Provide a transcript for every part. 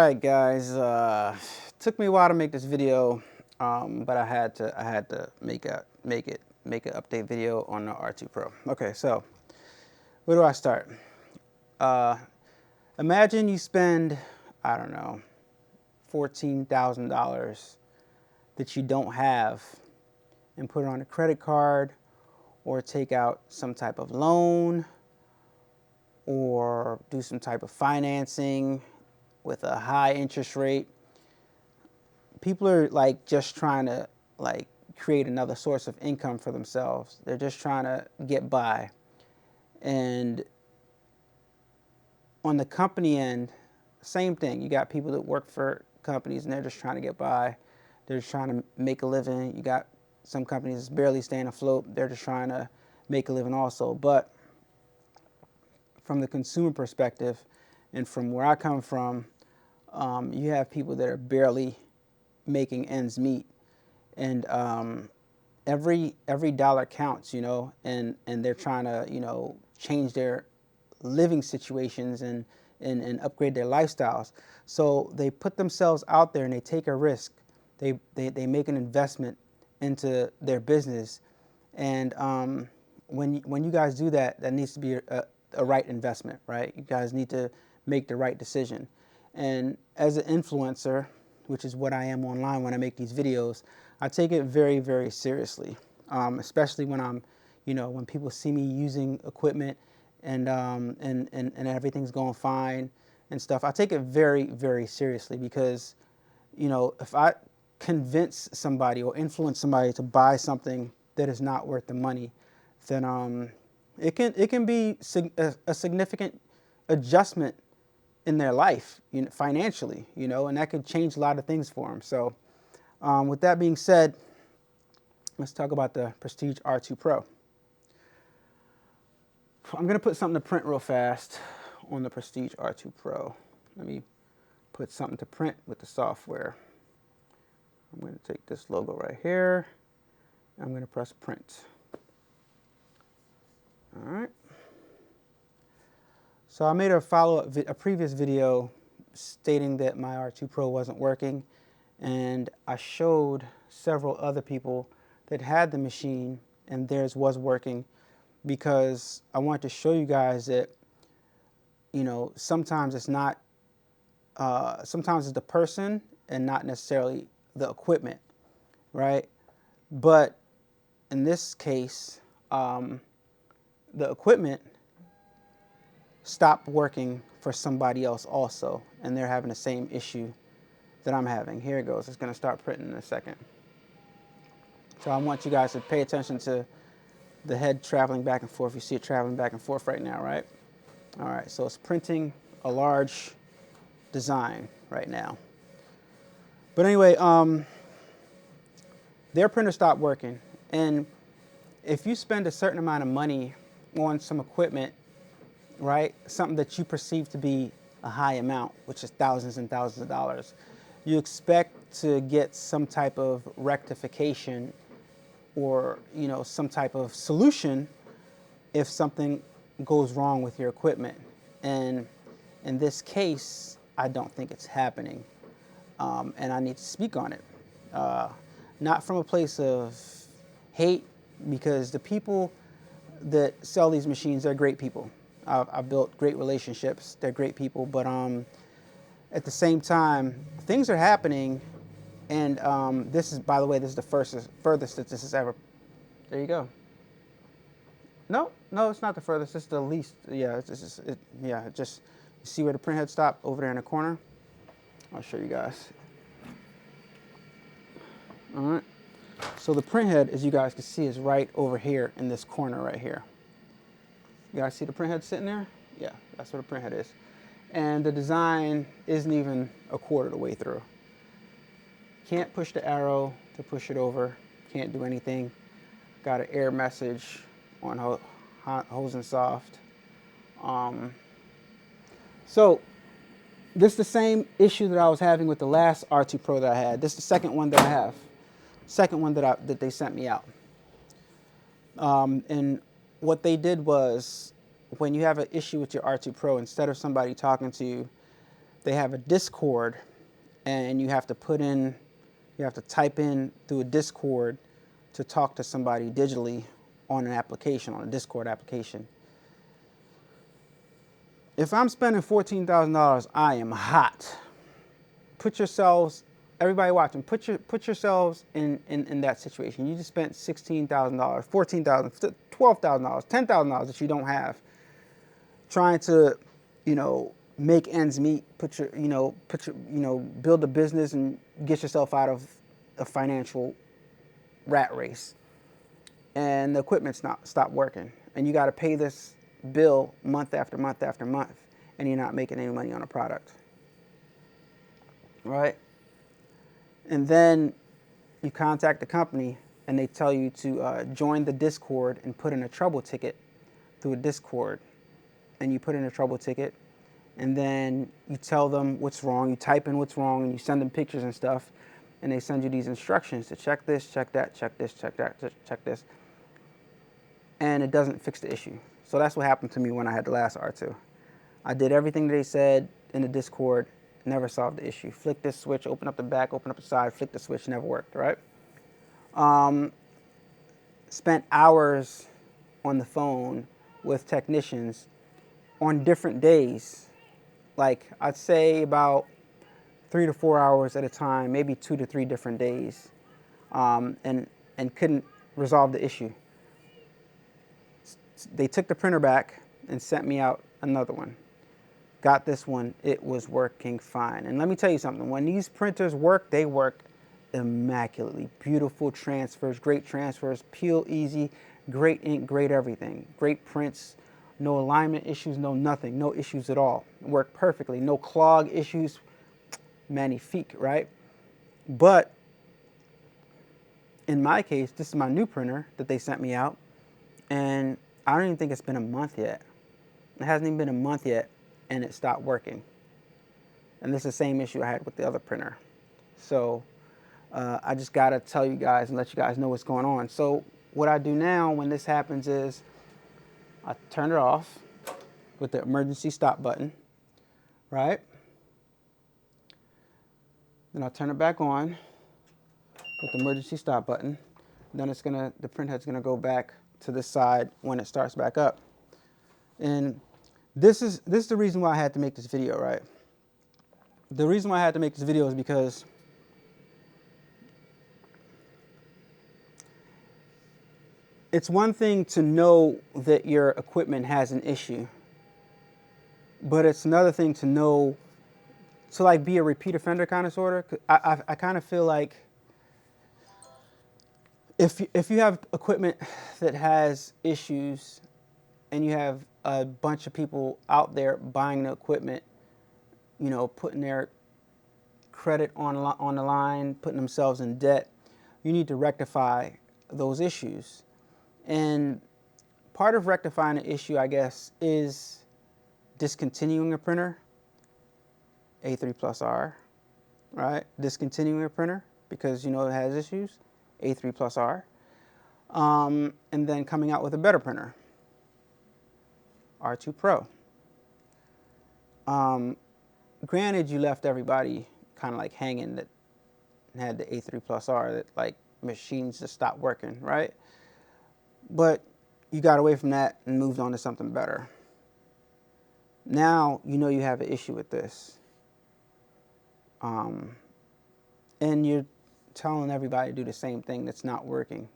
right, guys. Took me a while to make this video, but I had to make an update video on the R2 Pro. Okay, so where do I start? Imagine you spend, I don't know, $14,000 that you don't have, and put it on a credit card, or take out some type of loan, or do some type of financing with a high interest rate. People are like just trying to like create another source of income for themselves. They're just trying to get by. And on the company end, same thing. You got people that work for companies and they're just trying to get by. They're just trying to make a living. You got some companies that's barely staying afloat. They're just trying to make a living also. But from the consumer perspective, and from where I come from, you have people that are barely making ends meet, and every dollar counts, and they're trying to change their living situations and upgrade their lifestyles. So they put themselves out there and they take a risk. They make an investment into their business, and when you guys do that, that needs to be a right investment, right? You guys need to make the right decision. And as an influencer, which is what I am online when I make these videos, I take it very, very seriously, especially when when people see me using equipment and everything's going fine and stuff. I take it very, very seriously because, if I convince somebody or influence somebody to buy something that is not worth the money, then it can be a significant adjustment in their life, financially, and that could change a lot of things for them. So with that being said, let's talk about the Prestige R2 Pro. I'm going to put something to print real fast on the Prestige R2 Pro. Let me put something to print with the software. I'm going to take this logo right here. I'm going to press print. All right. So I made a previous video stating that my R2 Pro wasn't working, and I showed several other people that had the machine and theirs was working, because I want to show you guys that, sometimes it's not, sometimes it's the person and not necessarily the equipment, right? But in this case, the equipment stopped working for somebody else also, and they're having the same issue that I'm having. Here it goes. It's going to start printing in a second. So I want you guys to pay attention to the head traveling back and forth. You see it traveling back and forth right now, right? All right, so it's printing a large design right now. But anyway, their printer stopped working. And if you spend a certain amount of money on some equipment, right, something that you perceive to be a high amount, which is thousands and thousands of dollars, you expect to get some type of rectification or, some type of solution if something goes wrong with your equipment. And in this case, I don't think it's happening. And I need to speak on it. Not from a place of hate, because the people that sell these machines, they're great people. I've built great relationships. They're great people. But at the same time, things are happening. And this is, by the way, this is the furthest that this is ever. There you go. No, it's not the furthest. It's the least. Yeah, just you see where the printhead stopped over there in the corner. I'll show you guys. All right. So the printhead, as you guys can see, is right over here in this corner right here. You guys see the printhead sitting there? Yeah, that's where the printhead is. And the design isn't even a quarter of the way through. Can't push the arrow to push it over. Can't do anything. Got an error message on Hosen Soft. So this is the same issue that I was having with the last R2 Pro that I had. This is the second one that I have. Second one that they sent me out. And what they did was, when you have an issue with your R2 Pro, instead of somebody talking to you, they have a Discord, and you have to type in through a Discord to talk to somebody digitally on an application, on a Discord application. If I'm spending $14,000, I am hot. Put yourselves, everybody watching, put yourselves in that situation. You just spent $16,000, $14,000, $12,000, $10,000 that you don't have, trying to, make ends meet. Build a business and get yourself out of a financial rat race. And the equipment's stopped working, and you got to pay this bill month after month after month, and you're not making any money on a product, right? And then you contact the company, and they tell you to join the Discord and put in a trouble ticket through a Discord. And you put in a trouble ticket, and then you tell them what's wrong. You type in what's wrong, and you send them pictures and stuff, and they send you these instructions to check this, check that, check this, check that, check this. And it doesn't fix the issue. So that's what happened to me when I had the last R2. I did everything they said in the Discord, never solved the issue. Flick this switch, open up the back, open up the side, flick the switch, never worked, right? Spent hours on the phone with technicians on different days. Like, I'd say about 3 to 4 hours at a time, maybe 2 to 3 different days, and couldn't resolve the issue. They took the printer back and sent me out another one. Got this one, it was working fine. And let me tell you something, when these printers work, they work immaculately. Beautiful transfers, great transfers, peel easy, great ink, great everything. Great prints, no alignment issues, no nothing, no issues at all. Work perfectly, no clog issues, magnifique, right? But in my case, this is my new printer that they sent me out, and I don't even think it's been a month yet. It hasn't even been a month yet, and it stopped working. And this is the same issue I had with the other printer. So I just gotta tell you guys and let you guys know what's going on. So what I do now when this happens is I turn it off with the emergency stop button, right? Then I'll turn it back on with the emergency stop button. Then the print head's gonna go back to the side when it starts back up. And this is the reason why I had to make this video, right? The reason why I had to make this video is because it's one thing to know that your equipment has an issue, but it's another thing to know, to like be a repeat offender kind of sort of. I kind of feel like if you have equipment that has issues and you have a bunch of people out there buying the equipment, putting their credit on the line, putting themselves in debt, you need to rectify those issues. And part of rectifying an issue, I guess, is discontinuing a printer, A3+R, right? Discontinuing a printer because it has issues, A3+R, and then coming out with a better printer, R2 Pro. Granted, you left everybody kind of like hanging that had the A3+R, that like machines just stopped working, right? But you got away from that and moved on to something better. Now you have an issue with this. And you're telling everybody to do the same thing that's not working.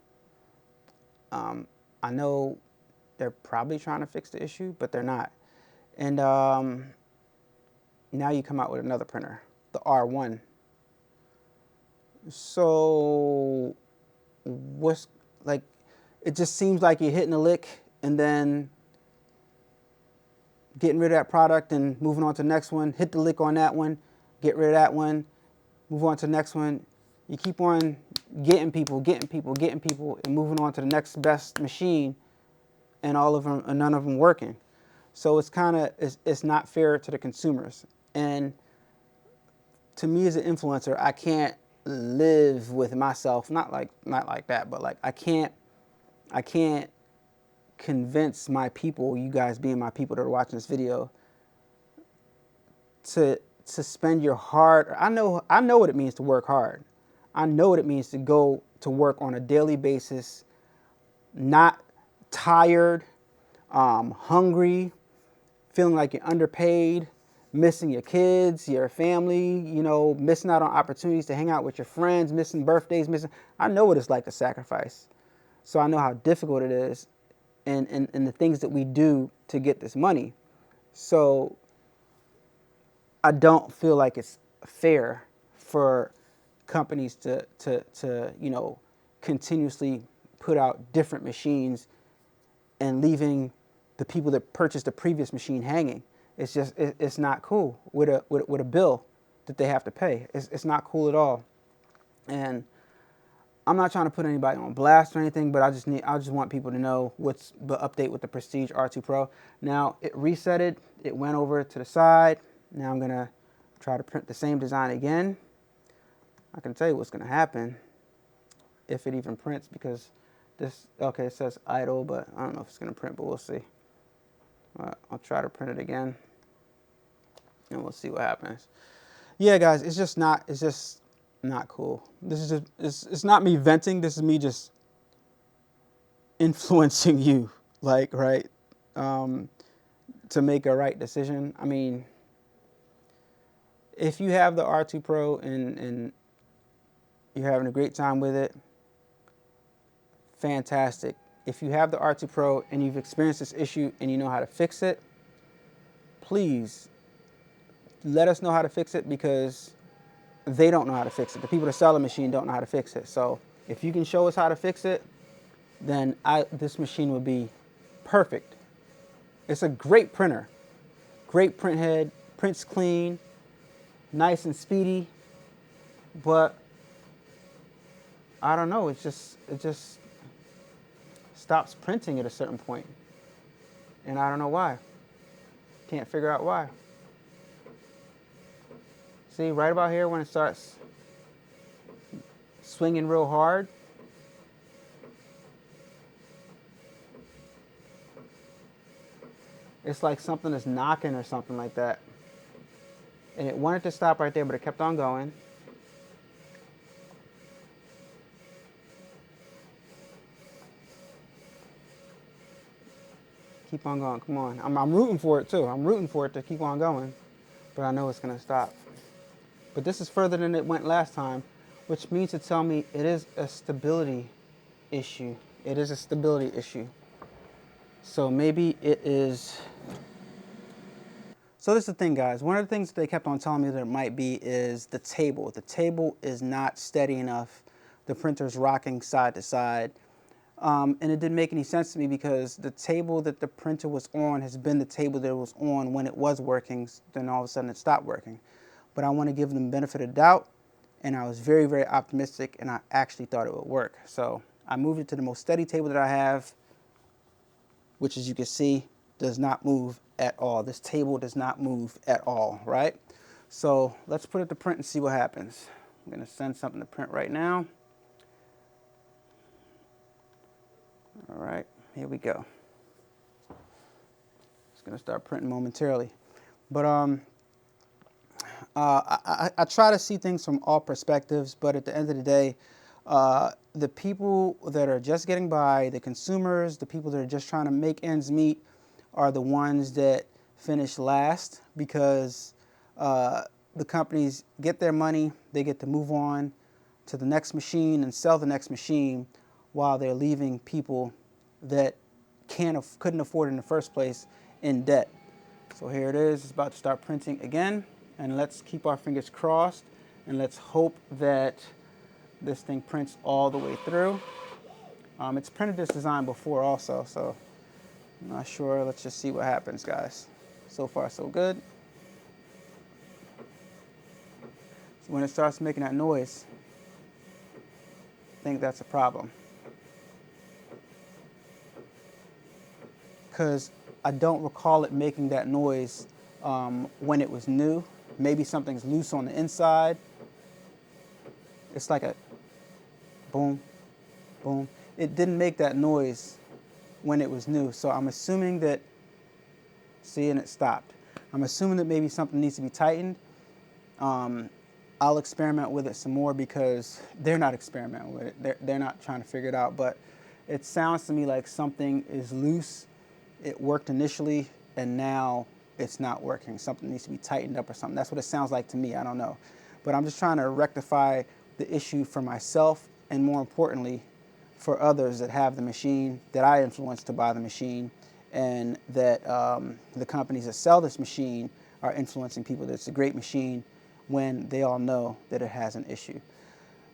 I know they're probably trying to fix the issue, but they're not. And now you come out with another printer, the R1. So what's like, it just seems like you're hitting a lick and then getting rid of that product and moving on to the next one, hit the lick on that one, get rid of that one, move on to the next one. You keep on getting people, and moving on to the next best machine, and all of them, and none of them working. So it's it's not fair to the consumers. And to me as an influencer, I can't live with myself, not like that, but like I can't convince my people, you guys being my people that are watching this video, to to spend your hard. I know what it means to work hard. I know what it means to go to work on a daily basis, not tired, hungry, feeling like you're underpaid, missing your kids, your family, missing out on opportunities to hang out with your friends, missing birthdays, missing. I know what it's like to sacrifice. So I know how difficult it is and the things that we do to get this money. So I don't feel like it's fair for companies to continuously put out different machines and leaving the people that purchased the previous machine hanging. It's not cool with a bill that they have to pay. It's not cool at all. And I'm not trying to put anybody on blast or anything, but I just want people to know what's the update with the Prestige R2 Pro. Now it resetted, it went over to the side. Now I'm gonna try to print the same design again. I can tell you what's gonna happen if it even prints, because this, okay, it says idle, but I don't know if it's gonna print, but we'll see. I'll try to print it again and we'll see what happens. Yeah, guys, it's just not cool. This is just, it's not me venting. This is me just influencing you, like, right, to make a right decision. I mean, if you have the R2 Pro and you're having a great time with it, fantastic. If you have the R2 Pro and you've experienced this issue and you know how to fix it, please let us know how to fix it, because they don't know how to fix it. The people that sell the machine don't know how to fix it. So if you can show us how to fix it, then this machine would be perfect. It's a great printer, great print head, prints clean, nice and speedy, but I don't know, it just stops printing at a certain point, and I don't know why. Can't figure out why. See, right about here when it starts swinging real hard, it's like something is knocking or something like that. And it wanted to stop right there, but it kept on going. Keep on going, come on. I'm rooting for it too. I'm rooting for it to keep on going, but I know it's gonna stop. But this is further than it went last time, which means to tell me it is a stability issue. It is a stability issue. So maybe it is. So this is the thing, guys. One of the things that they kept on telling me that it might be is the table. The table is not steady enough. The printer's rocking side to side. And it didn't make any sense to me, because the table that the printer was on has been the table that it was on when it was working, then all of a sudden it stopped working. But I want to give them the benefit of the doubt, and I was very, very optimistic, and I actually thought it would work. So I moved it to the most steady table that I have, which, as you can see, does not move at all. This table does not move at all, right? So let's put it to print and see what happens. I'm going to send something to print right now. All right, here we go. It's going to start printing momentarily. But I try to see things from all perspectives, but at the end of the day, the people that are just getting by, the consumers, the people that are just trying to make ends meet, are the ones that finish last, because the companies get their money, they get to move on to the next machine and sell the next machine, while they're leaving people that couldn't afford it in the first place in debt. So here it is. It's about to start printing again, and let's keep our fingers crossed, and let's hope that this thing prints all the way through. It's printed this design before also, so I'm not sure. Let's just see what happens, guys. So far, so good. So when it starts making that noise, I think that's a problem. Because I don't recall it making that noise when it was new. Maybe something's loose on the inside. It's like a boom, boom. It didn't make that noise when it was new. So I'm assuming that, see, and it stopped. I'm assuming that maybe something needs to be tightened. I'll experiment with it some more because they're not experimenting with it. They're not trying to figure it out. But it sounds to me like something is loose. It worked initially, and now it's not working. Something needs to be tightened up or something. That's what it sounds like to me. I don't know. But I'm just trying to rectify the issue for myself, and more importantly, for others that have the machine, that I influence to buy the machine, and that the companies that sell this machine are influencing people that it's a great machine when they all know that it has an issue.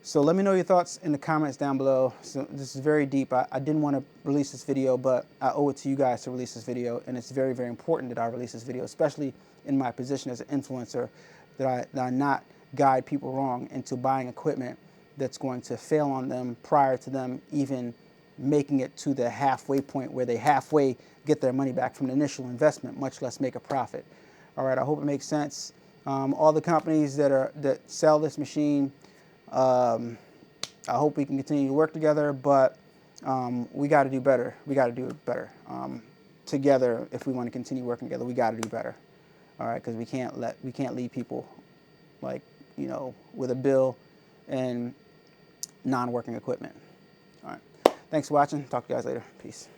So let me know your thoughts in the comments down below. So this is very deep. I didn't want to release this video, but I owe it to you guys to release this video, and it's very, very important that I release this video, especially in my position as an influencer, that I not guide people wrong into buying equipment that's going to fail on them prior to them even making it to the halfway point where they halfway get their money back from the initial investment, much less make a profit. All right, I hope it makes sense. All the companies that sell this machine, I hope we can continue to work together, but we got to do better. We got to do it better together. If we want to continue working together, we got to do better. All right, because we can't leave people like, you know, with a bill and non-working equipment. All right, thanks for watching. Talk to you guys later. Peace.